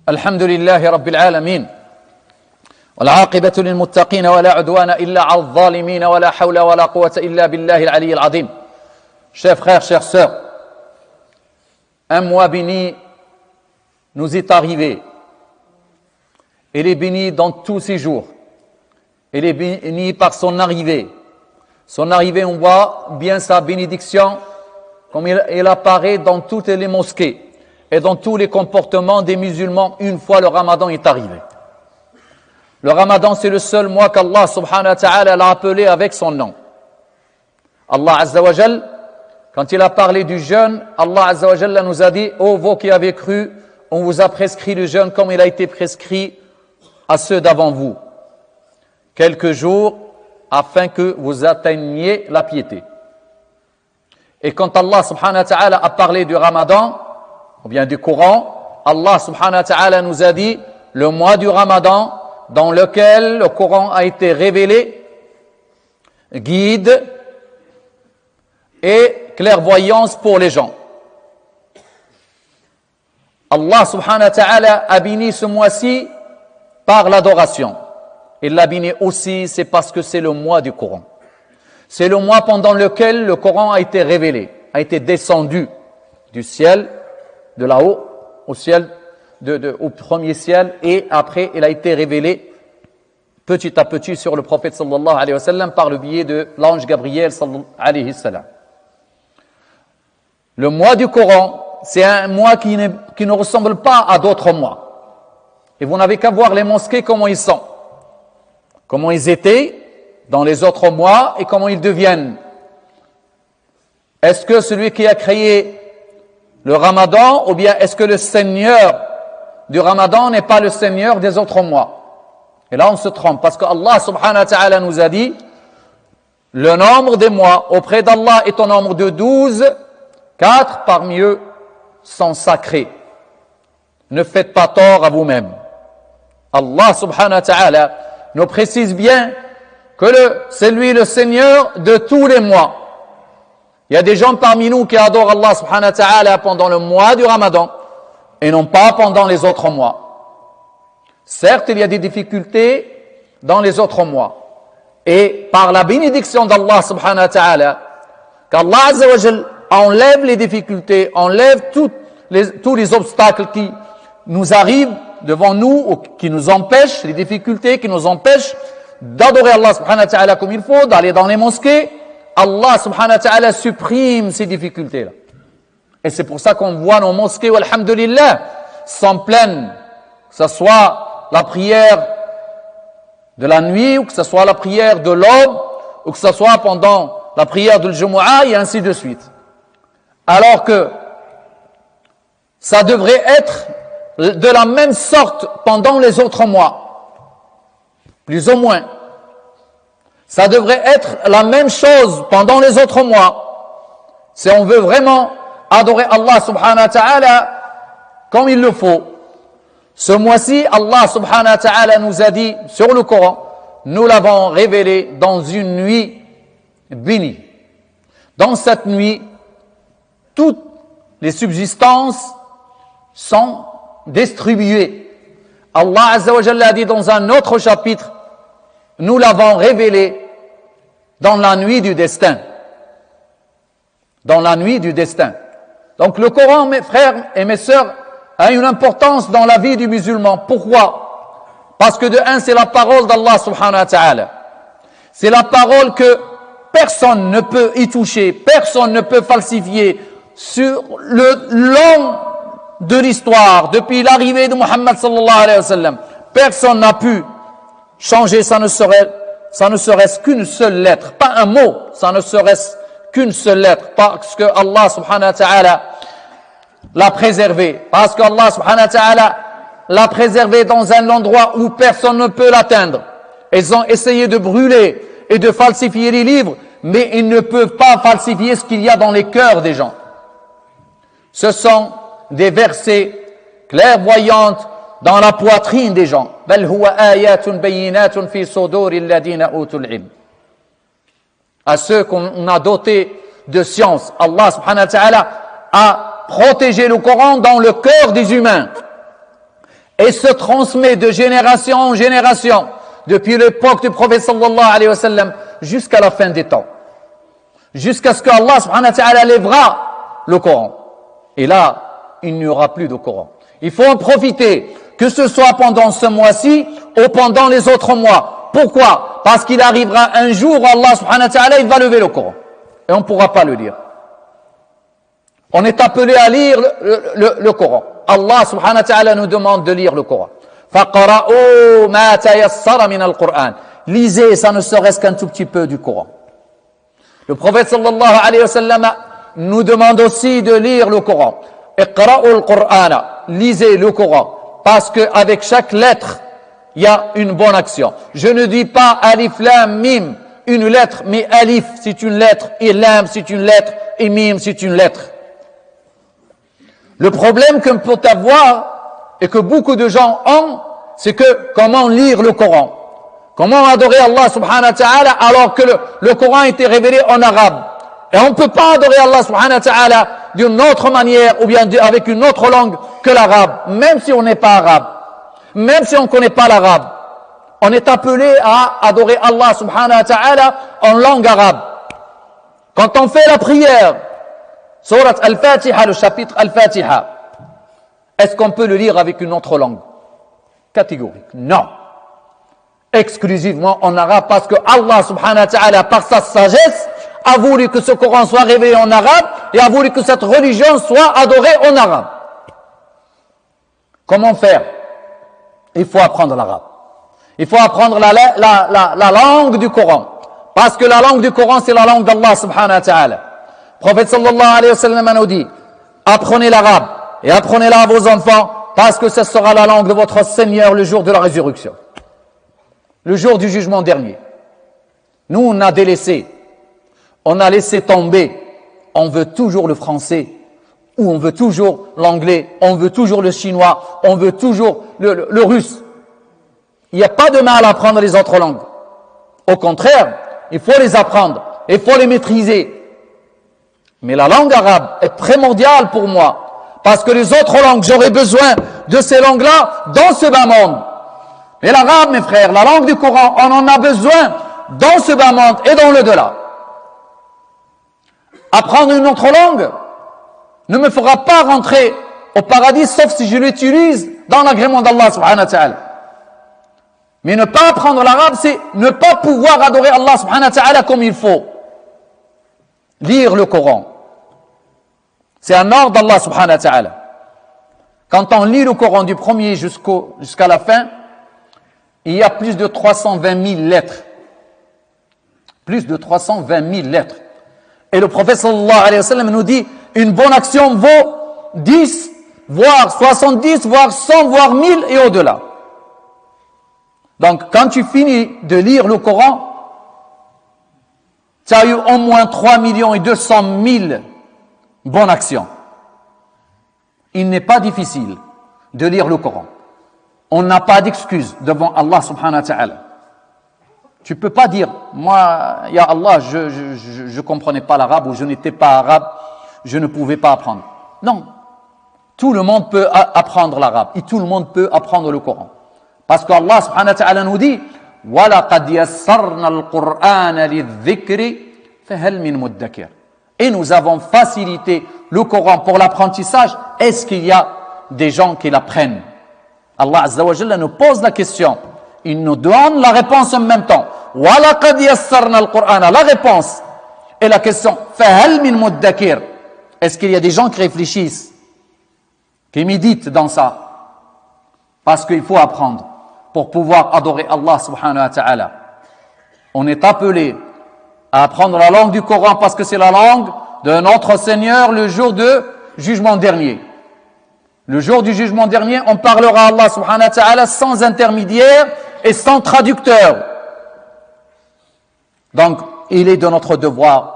الحمد لله رب العالمين والعاقبة للمتقين ولا عدوان إلا على الظالمين ولا حول ولا قوة إلا بالله العلي العظيم. Chers frères, chères sœurs, un mois béni nous est arrivé. Il est béni dans tous ses jours. Il est béni par son arrivée. Son arrivée, on voit bien sa bénédiction comme il apparaît dans toutes les mosquées et dans tous les comportements des musulmans une fois le ramadan est arrivé. Le ramadan, c'est le seul mois qu'Allah subhanahu wa ta'ala l'a appelé avec son nom. Allah azza wa jal, quand il a parlé du jeûne, Allah azza wa jal nous a dit: ô vous qui avez cru, on vous a prescrit le jeûne comme il a été prescrit à ceux d'avant vous. Quelques jours afin que vous atteigniez la piété. Et quand Allah subhanahu wa ta'ala a parlé du ramadan, ou bien du Coran, Allah subhanahu wa ta'ala nous a dit le mois du ramadan dans lequel le Coran a été révélé, guide et clairvoyance pour les gens. Allah subhanahu wa ta'ala a béni ce mois-ci par l'adoration. Il l'a béni aussi, c'est parce que c'est le mois du Coran. C'est le mois pendant lequel le Coran a été révélé, a été descendu du ciel, de là-haut, au ciel, au premier ciel, et après il a été révélé petit à petit sur le prophète sallallahu alayhi wa sallam par le biais de l'ange Gabriel sallallahu alayhi wa sallam. Le mois du Coran, c'est un mois qui ne ressemble pas à d'autres mois. Et vous n'avez qu'à voir les mosquées comment ils sont, comment ils étaient dans les autres mois et comment ils deviennent. Est-ce que celui qui a créé le ramadan, ou bien est-ce que le Seigneur du ramadan n'est pas le Seigneur des autres mois? Et là on se trompe, parce que Allah subhanahu wa ta'ala nous a dit le nombre des mois auprès d'Allah est au nombre de 12, 4 parmi eux sont sacrés. Ne faites pas tort à vous-même. Allah subhanahu wa ta'ala nous précise bien que c'est lui le Seigneur de tous les mois. Il y a des gens parmi nous qui adorent Allah subhanahu wa ta'ala pendant le mois du ramadan et non pas pendant les autres mois. Certes, il y a des difficultés dans les autres mois. Et par la bénédiction d'Allah subhanahu wa ta'ala, qu'Allah azza wa jal enlève les difficultés, enlève tous les obstacles qui nous arrivent devant nous ou qui nous empêchent, les difficultés qui nous empêchent d'adorer Allah subhanahu wa ta'ala comme il faut, d'aller dans les mosquées. Allah subhanahu wa ta'ala supprime ces difficultés-là. Et c'est pour ça qu'on voit nos mosquées, alhamdulillah, sont pleines. Que ce soit la prière de la nuit, ou que ce soit la prière de l'aube, ou que ce soit pendant la prière de l'Jumu'ah, et ainsi de suite. Alors que ça devrait être de la même sorte pendant les autres mois. Plus ou moins. Ça devrait être la même chose pendant les autres mois. Si on veut vraiment adorer Allah subhanahu wa ta'ala comme il le faut. Ce mois-ci, Allah subhanahu wa ta'ala nous a dit sur le Coran, nous l'avons révélé dans une nuit bénie. Dans cette nuit, toutes les subsistances sont distribuées. Allah azza wa jalla a dit dans un autre chapitre, nous l'avons révélé dans la nuit du destin. Dans la nuit du destin. Donc le Coran, mes frères et mes sœurs, a une importance dans la vie du musulman. Pourquoi? Parce que de un, c'est la parole d'Allah subhanahu wa ta'ala. C'est la parole que personne ne peut y toucher, personne ne peut falsifier. Sur le long de l'histoire, depuis l'arrivée de Muhammad sallallahu alayhi wa sallam, personne n'a pu changer, ça ne serait-ce qu'une seule lettre, pas un mot, ça ne serait-ce qu'une seule lettre, parce que Allah subhanahu wa ta'ala l'a préservé, parce que Allah subhanahu wa ta'ala l'a préservé dans un endroit où personne ne peut l'atteindre. Ils ont essayé de brûler et de falsifier les livres, mais ils ne peuvent pas falsifier ce qu'il y a dans les cœurs des gens. Ce sont des versets clairvoyantes dans la poitrine des gens. بل هو آيات بينات في صدور الذين أوتوا العلم. À ceux qu'on a dotés de science, Allah subhanahu wa ta'ala a protégé le Coran dans le cœur des humains. et se transmet de génération en génération, depuis l'époque du prophète sallallahu alayhi wa sallam, jusqu'à la fin des temps. Jusqu'à ce qu'Allah subhanahu wa ta'ala lèvera le Coran. Et là, il n'y aura plus de Coran. Il faut en profiter, que ce soit pendant ce mois-ci ou pendant les autres mois. Pourquoi? Parce qu'il arrivera un jour où Allah subhanahu wa ta'ala, il va lever le Coran. Et on ne pourra pas le lire. On est appelé à lire le Coran. Allah subhanahu wa ta'ala nous demande de lire le Coran. فَقَرَأُوا مَا تَيَسَّرَ مِنَ الْقُرْآنِ. Lisez, ça ne serait-ce qu'un tout petit peu du Coran. Le prophète sallallahu alayhi wa sallam nous demande aussi de lire le Coran. اقرأوا القرآن. Lisez le Coran. Parce qu'avec chaque lettre, il y a une bonne action. Je ne dis pas alif, lam, mim, une lettre, mais alif, c'est une lettre, et lam, c'est une lettre, et mim, c'est une lettre. Le problème qu'on peut avoir, et que beaucoup de gens ont, c'est que comment lire le Coran? Comment adorer Allah subhanahu wa ta'ala alors que le Coran a été révélé en arabe? Et on ne peut pas adorer Allah subhanahu wa ta'ala d'une autre manière ou bien avec une autre langue que l'arabe, même si on n'est pas arabe, même si on ne connaît pas l'arabe. On est appelé à adorer Allah subhanahu wa ta'ala en langue arabe. Quand on fait la prière, Surat Al-Fatiha, le chapitre Al-Fatiha, est-ce qu'on peut le lire avec une autre langue? Catégorique, non. Exclusivement en arabe, parce que Allah subhanahu wa ta'ala, par sa sagesse, a voulu que ce Coran soit révélé en arabe et a voulu que cette religion soit adorée en arabe. Comment faire? Il faut apprendre l'arabe. Il faut apprendre la langue du Coran. Parce que la langue du Coran, c'est la langue d'Allah subhanahu wa ta'ala. Le prophète sallallahu alayhi wa sallam nous dit, apprenez l'arabe et apprenez-la à vos enfants parce que ce sera la langue de votre Seigneur le jour de la résurrection. Le jour du jugement dernier. Nous, on a délaissé. On a laissé tomber. On veut toujours le français ou on veut toujours l'anglais, on veut toujours le chinois, on veut toujours le russe. Il n'y a pas de mal à apprendre les autres langues. Au contraire, il faut les apprendre, il faut les maîtriser. Mais la langue arabe est primordiale pour moi. Parce que les autres langues, j'aurais besoin de ces langues-là dans ce bas monde. Et l'arabe, mes frères, la langue du Coran, on en a besoin dans ce bas monde et dans le delà. Apprendre une autre langue ne me fera pas rentrer au paradis, sauf si je l'utilise dans l'agrément d'Allah subhanahu wa ta'ala. Mais ne pas apprendre l'arabe, c'est ne pas pouvoir adorer Allah subhanahu wa ta'ala comme il faut. Lire le Coran. C'est un ordre d'Allah subhanahu wa ta'ala. Quand on lit le Coran du premier jusqu'à la fin, il y a plus de 320 000 lettres. Plus de 320 000 lettres. Et le prophète sallallahu alayhi wa sallam nous dit, une bonne action vaut 10, voire 70, voire 100, voire 1000 et au-delà. Donc, quand tu finis de lire le Coran, tu as eu au moins 3 200 000 bonnes actions. Il n'est pas difficile de lire le Coran. On n'a pas d'excuse devant Allah subhanahu wa ta'ala. Tu peux pas dire, moi, ya Allah, je comprenais pas l'arabe ou je n'étais pas arabe, je ne pouvais pas apprendre. Non. Tout le monde peut apprendre l'arabe et tout le monde peut apprendre le Coran. Parce qu'Allah subhanahu wa ta'ala nous dit, وَلَقَدْ يَسَّرْنَا الْقُرْآنَ لِلذِّكْرِ فَهَلْ مِنْ مُدَّكِرٍ. Et nous avons facilité le Coran pour l'apprentissage. Est-ce qu'il y a des gens qui l'apprennent? Allah Azza wa Jalla nous pose la question. Il nous donne la réponse en même temps. وَلَقَدْ يَسَّرْنَا الْقُرْآنَ. La réponse. Et la question, فَهَلْ مِنْ مُدَّكِرٍ. Est-ce qu'il y a des gens qui réfléchissent, qui méditent dans ça? Parce qu'il faut apprendre pour pouvoir adorer Allah subhanahu wa ta'ala. On est appelé à apprendre la langue du Coran parce que c'est la langue de notre Seigneur le jour du jugement dernier. Le jour du jugement dernier, on parlera à Allah subhanahu wa ta'ala sans intermédiaire et sans traducteur. Donc, il est de notre devoir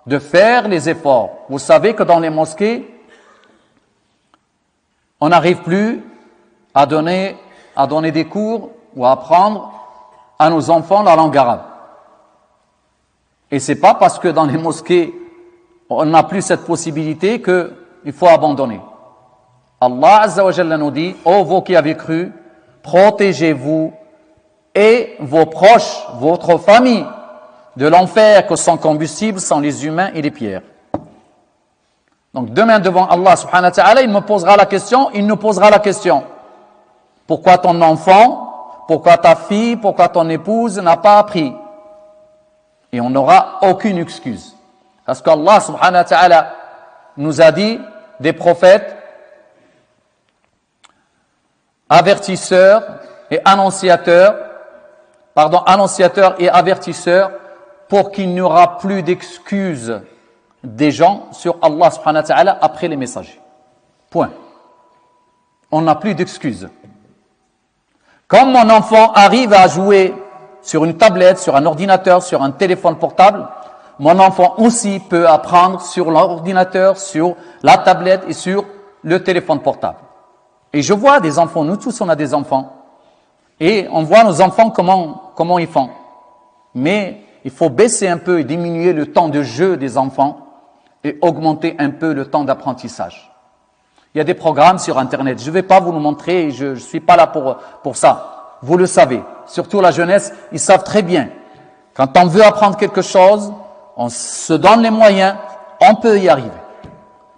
de faire les efforts. Vous savez que dans les mosquées, on n'arrive plus à donner des cours ou à apprendre à nos enfants la langue arabe. Et c'est pas parce que dans les mosquées, on n'a plus cette possibilité qu'il faut abandonner. Allah Azza wa Jalla nous dit, ô vous qui avez cru, protégez-vous et vos proches, votre famille, de l'enfer que sans combustible sont les humains et les pierres. Donc demain devant Allah subhanahu wa ta'ala, il nous posera la question, pourquoi ton enfant, pourquoi ta fille, pourquoi ton épouse n'a pas appris? Et on n'aura aucune excuse. Parce qu'Allah subhanahu wa ta'ala nous a dit des prophètes, annonciateurs et avertisseurs, pour qu'il n'y aura plus d'excuses des gens sur Allah subhanahu wa ta'ala après les messagers. Point. On n'a plus d'excuses. Quand mon enfant arrive à jouer sur une tablette, sur un ordinateur, sur un téléphone portable, mon enfant aussi peut apprendre sur l'ordinateur, sur la tablette et sur le téléphone portable. Et je vois des enfants, nous tous on a des enfants, et on voit nos enfants comment ils font. Mais il faut baisser un peu et diminuer le temps de jeu des enfants et augmenter un peu le temps d'apprentissage. Il y a des programmes sur Internet, je ne vais pas vous le montrer, je ne suis pas là pour ça. Vous le savez, surtout la jeunesse, ils savent très bien. Quand on veut apprendre quelque chose, on se donne les moyens, on peut y arriver.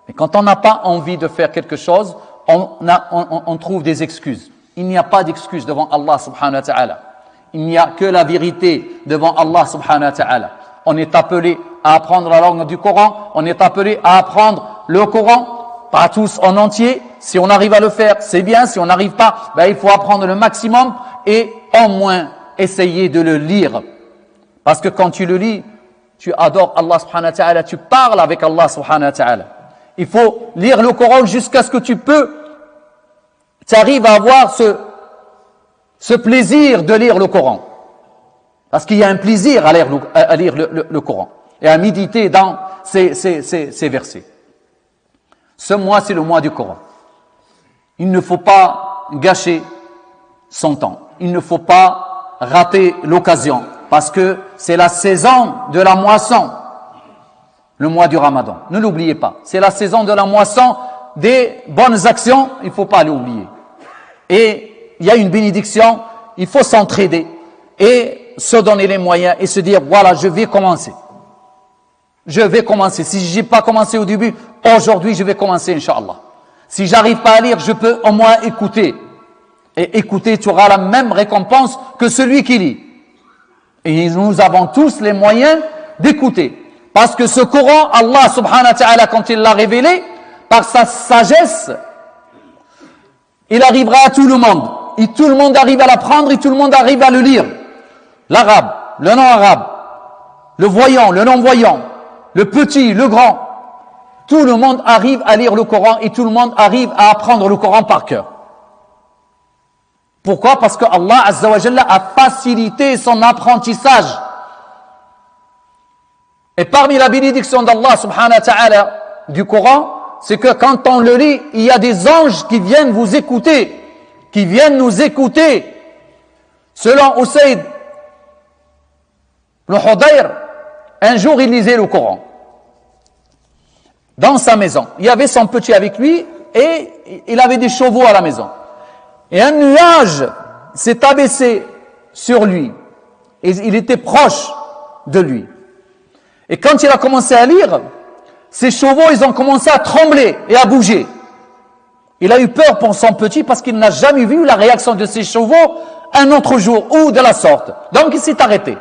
Mais quand on n'a pas envie de faire quelque chose, on trouve des excuses. Il n'y a pas d'excuses devant Allah subhanahu wa ta'ala. Il n'y a que la vérité devant Allah subhanahu wa ta'ala. On est appelé à apprendre la langue du Coran, on est appelé à apprendre le Coran, pas tous en entier. Si on arrive à le faire, c'est bien. Si on n'arrive pas, il faut apprendre le maximum et au moins essayer de le lire. Parce que quand tu le lis, tu adores Allah subhanahu wa ta'ala, tu parles avec Allah subhanahu wa ta'ala. Il faut lire le Coran jusqu'à ce que tu arrives à avoir ce plaisir de lire le Coran. Parce qu'il y a un plaisir à lire le Coran et à méditer dans ces versets. Ce mois, c'est le mois du Coran. Il ne faut pas gâcher son temps. Il ne faut pas rater l'occasion. Parce que c'est la saison de la moisson, le mois du Ramadan. Ne l'oubliez pas. C'est la saison de la moisson des bonnes actions. Il ne faut pas l'oublier. Et il y a une bénédiction. Il faut s'entraider et se donner les moyens et se dire, voilà, je vais commencer. Je vais commencer. Si je n'ai pas commencé au début, aujourd'hui, je vais commencer, Inch'Allah. Si j'arrive pas à lire, je peux au moins écouter. Et écouter, tu auras la même récompense que celui qui lit. Et nous avons tous les moyens d'écouter. Parce que ce Coran, Allah subhanahu wa ta'ala, quand il l'a révélé, par sa sagesse, il arrivera à tout le monde. Et tout le monde arrive à l'apprendre et tout le monde arrive à le lire. L'arabe, le non-arabe, le voyant, le non-voyant, le petit, le grand. Tout le monde arrive à lire le Coran et tout le monde arrive à apprendre le Coran par cœur. Pourquoi? Parce que Allah Azza wa Jalla a facilité son apprentissage. Et parmi la bénédiction d'Allah subhanahu wa ta'ala du Coran, c'est que quand on le lit, il y a des anges qui viennent vous écouter, qui viennent nous écouter. Selon Usayd le Hudayr, un jour il lisait le Coran dans sa maison. Il y avait son petit avec lui et il avait des chevaux à la maison. Et un nuage s'est abaissé sur lui. Et il était proche de lui. Et quand il a commencé à lire, ses chevaux, ils ont commencé à trembler et à bouger. Il a eu peur pour son petit parce qu'il n'a jamais vu la réaction de ses chevaux un autre jour ou de la sorte. Donc il s'est arrêté.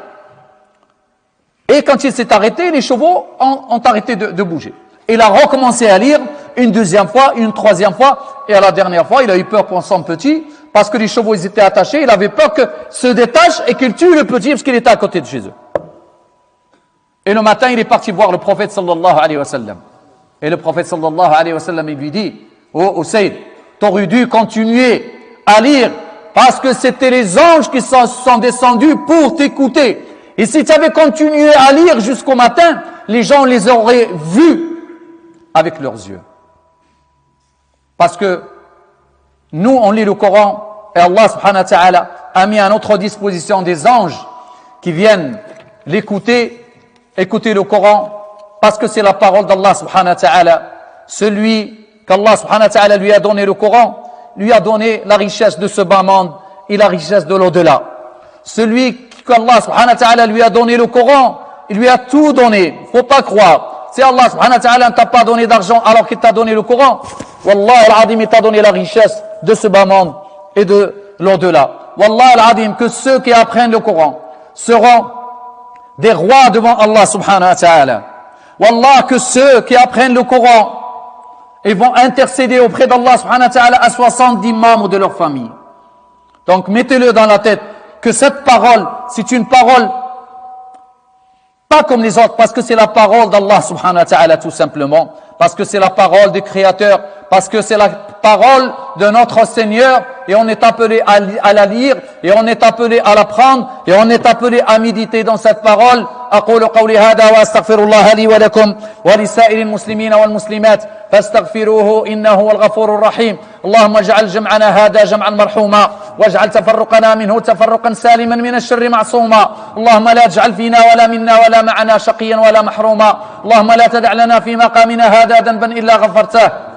Et quand il s'est arrêté, les chevaux ont arrêté de bouger. Il a recommencé à lire une deuxième fois, une troisième fois, et à la dernière fois, il a eu peur pour son petit, parce que les chevaux, ils étaient attachés, il avait peur qu'ils se détachent et qu'ils tuent le petit, parce qu'il était à côté de chez eux. Et le matin, il est parti voir le prophète sallallahu alayhi wa sallam. Et le prophète sallallahu alayhi wa sallam, il lui dit, oh Usayd, t'aurais dû continuer à lire, parce que c'était les anges qui sont descendus pour t'écouter. Et si tu avais continué à lire jusqu'au matin, les gens les auraient vus avec leurs yeux. Parce que nous, on lit le Coran et Allah subhanahu wa ta'ala a mis à notre disposition des anges qui viennent l'écouter, écouter le Coran, parce que c'est la parole d'Allah subhanahu wa ta'ala. Celui qu'Allah subhanahu wa ta'ala lui a donné le Coran, lui a donné la richesse de ce bas monde et la richesse de l'au-delà. Celui qu'Allah subhanahu wa ta'ala lui a donné le Coran, il lui a tout donné. Faut pas croire. Si Allah subhanahu wa ta'ala ne t'a pas donné d'argent alors qu'il t'a donné le Coran, Wallah al-Adim, il t'a donné la richesse de ce bas monde et de l'au-delà. Wallah al-Adim, que ceux qui apprennent le Coran seront des rois devant Allah subhanahu wa ta'ala. Wallah, que ceux qui apprennent le Coran, ils vont intercéder auprès d'Allah subhanahu wa ta'ala à 70 membres de leur famille. Donc mettez-le dans la tête que cette parole, c'est une parole pas comme les autres, parce que c'est la parole d'Allah subhanahu wa ta'ala tout simplement, parce que c'est la parole du Créateur, parce que c'est la parole de notre Seigneur, et on est appelé à la lire, et on est appelé à l'apprendre, et on est appelé à méditer dans cette parole. أقول قولي هذا وأستغفر الله لي ولكم ولسائر المسلمين والمسلمات فاستغفروه إنه هو الغفور الرحيم. اللهم اجعل جمعنا هذا جمعا مرحوما واجعل تفرقنا منه تفرقا سالما من الشر معصوما. اللهم لا تجعل فينا ولا منا ولا معنا شقيا ولا محروما. اللهم لا تدع لنا في مقامنا هذا ذنبا إلا غفرته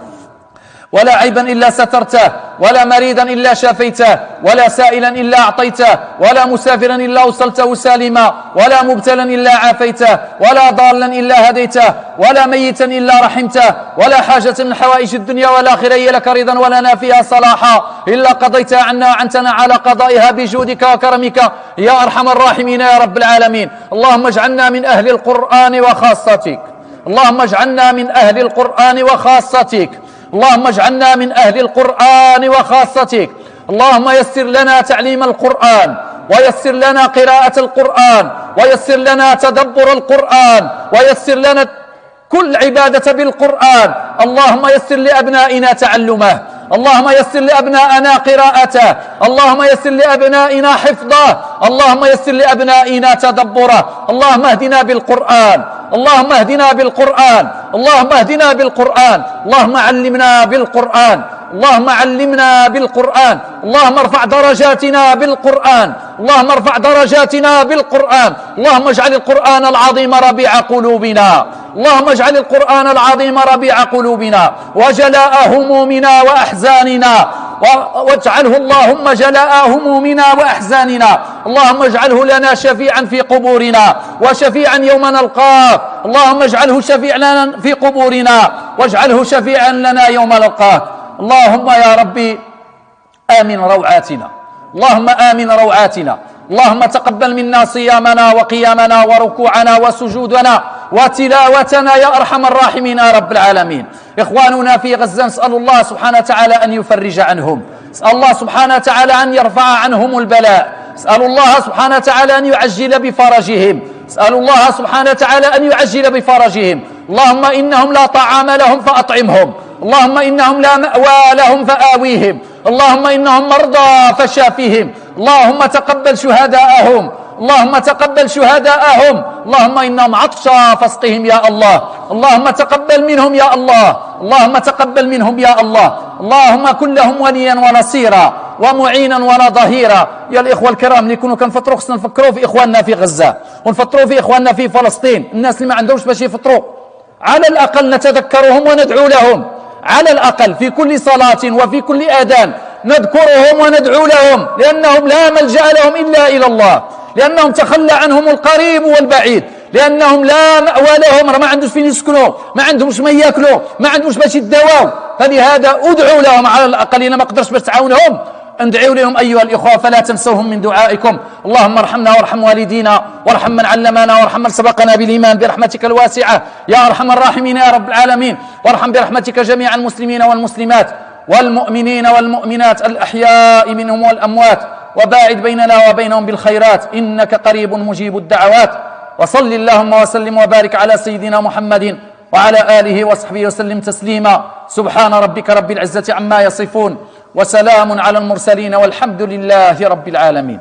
ولا عيبا إلا سترته ولا مريضا إلا شافيته ولا سائلا إلا أعطيته ولا مسافرا إلا وصلته سالما ولا مبتلا إلا عافيته ولا ضالا إلا هديته ولا ميتا إلا رحمته ولا حاجة من حوائج الدنيا والآخرة هي لك رضا ولنا فيها صلاحا إلا قضيتها عنا وعنتنا على قضائها بجودك وكرمك يا أرحم الراحمين يا رب العالمين. اللهم اجعلنا من أهل القرآن وخاصتك. اللهم اجعلنا من أهل القرآن وخاصتك. اللهم اجعلنا من أهل القرآن وخاصتك. اللهم يسر لنا تعليم القرآن ويسر لنا قراءة القرآن ويسر لنا تدبر القرآن ويسر لنا كل عبادة بالقرآن. اللهم يسر لأبنائنا تعلمه. اللهم يسر لأبنائنا قراءته. اللهم يسر لأبنائنا حفظه. اللهم يسر لأبنائنا تدبره. اللهم اهدنا بالقرآن. اللهم اهدنا بالقرآن. اللهم اهدنا بالقرآن. اللهم علمنا بالقرآن. اللهم علمنا بالقرآن. اللهم ارفع درجاتنا بالقرآن. اللهم ارفع درجاتنا بالقرآن. اللهم اجعل القرآن العظيم ربيع قلوبنا. اللهم اجعل القرآن العظيم ربيع قلوبنا وجلاء همومنا وأحزاننا واجعله اللهم جلاء همومنا وأحزاننا. اللهم اجعله لنا شفيعا في قبورنا وشفيعا يوم نلقاك. اللهم اجعله شفيعا لنا في قبورنا واجعله شفيعا لنا يوم نلقاك. اللهم يا ربي آمن روعاتنا. اللهم آمن روعاتنا. اللهم تقبل منا صيامنا وقيامنا وركوعنا وسجودنا وتلاوتنا يا أرحم الراحمين يا رب العالمين. إخواننا في غزة نسأل الله سبحانه وتعالى أن يفرج عنهم. نسأل الله سبحانه وتعالى أن يرفع عنهم البلاء. نسأل الله سبحانه وتعالى أن يعجل بفرجهم. نسأل الله سبحانه وتعالى أن يعجل بفرجهم. اللهم إنهم لا طعام لهم فأطعمهم. اللهم إنهم لا مأوى لهم فآويهم. اللهم إنهم مرضى فشافهم. اللهم تقبل شهداءهم. اللهم تقبل شهداءهم. اللهم إنهم عطشى فاسقهم يا الله. اللهم تقبل منهم يا الله. اللهم تقبل منهم يا الله. اللهم كن لهم وليا ونصيرا ومعينا ونظهيرا. يا الإخوة الكرام اللي كانوا كنفطروا خصنا نفكروا في إخواننا في غزة ونفطروا في إخواننا في فلسطين. الناس اللي ما عندهمش باش يفطروا على الأقل نتذكرهم وندعو لهم. على الأقل في كل صلاة وفي كل آذان نذكرهم وندعو لهم لأنهم لا ملجأ لهم إلا إلى الله. لأنهم تخلى عنهم القريب والبعيد. لأنهم لا مأوى لهم. ما عندوش فين يسكنوا. ما عندهمش ما يأكلوا. ما عندهمش باش يتداواو. فلهذا ادعوا لهم على الأقل. إن ما قدرش باش تعاونهم ادعوا لهم أيها الإخوة فلا تنسوهم من دعائكم. اللهم ارحمنا وارحم والدينا وارحم من علمنا وارحم من سبقنا بالإيمان برحمتك الواسعة يا أرحم الراحمين يا رب العالمين. وارحم برحمتك جميع المسلمين والمسلمات والمؤمنين والمؤمنات الأحياء منهم والأموات وباعد بيننا وبينهم بالخيرات إنك قريب مجيب الدعوات. وصل اللهم وسلم وبارك على سيدنا محمد وعلى آله وصحبه وسلم تسليما. سبحان ربك رب العزة عما يصفون وسلام على المرسلين والحمد لله رب العالمين.